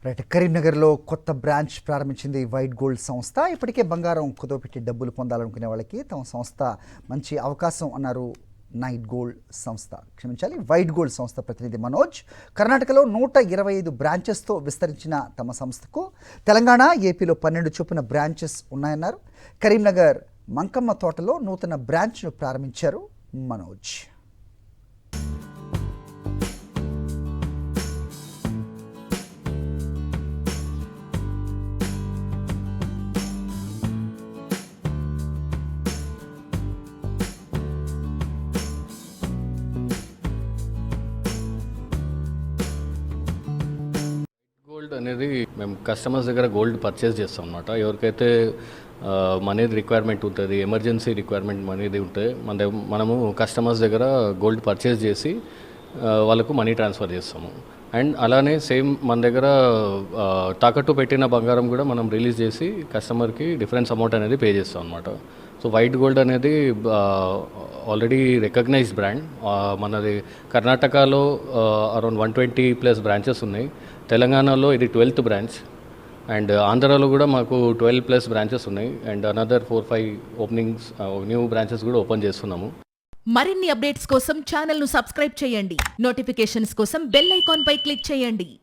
Right. కరీంనగర్లో కొత్త branch ప్రారంభించింది వైట్ గోల్డ్ సంస్థ. ఇప్పటికే బంగారం కుదవపెట్టి డబ్బులు పొందాలనుకునే వాళ్ళకి తమ సంస్థ మంచి అవకాశం అన్నారు వైట్ గోల్డ్ సంస్థ ప్రతినిధి మనోజ్. కర్ణాటకలో 125 బ్రాంచెస్తో విస్తరించిన తమ సంస్థకు తెలంగాణ, ఏపీలో 12 చొప్పున బ్రాంచెస్ ఉన్నాయన్నారు. కరీంనగర్ మంకమ్మ తోటలో నూతన బ్రాంచ్ను ప్రారంభించారు మనోజ్. గోల్డ్ అనేది మేము కస్టమర్స్ దగ్గర గోల్డ్ పర్చేస్ చేస్తాం అన్నమాట. ఎవరికైతే మనీ రిక్వైర్మెంట్ ఉంటుంది, ఎమర్జెన్సీ రిక్వైర్మెంట్ మనీది ఉంటే మనము కస్టమర్స్ దగ్గర గోల్డ్ పర్చేస్ చేసి వాళ్ళకు మనీ ట్రాన్స్ఫర్ చేస్తాము. అండ్ అలానే సేమ్ మన దగ్గర తాకట్టు పెట్టిన బంగారం కూడా మనం రిలీజ్ చేసి కస్టమర్కి డిఫరెన్స్ అమౌంట్ అనేది పే చేస్తాం అనమాట. సో వైట్ గోల్డ్ అనేది ఆల్రెడీ రికగ్నైజ్డ్ బ్రాండ్. మనది కర్ణాటకలో అరౌండ్ 120+ బ్రాంచెస్ ఉన్నాయి. తెలంగాణలో ఇది 12th బ్రాంచ్. అండ్ ఆంధ్రాలో కూడా మాకు 12+ బ్రాంచెస్ ఉన్నాయి. And another 4-5 openings, new branches కూడా ఓపెన్ చేస్తున్నాము. మరిన్ని అప్డేట్స్ కోసం ఛానల్ను సబ్స్క్రైబ్ చేయండి. నోటిఫికేషన్స్ కోసం బెల్ ఐకాన్ పై క్లిక్ చేయండి.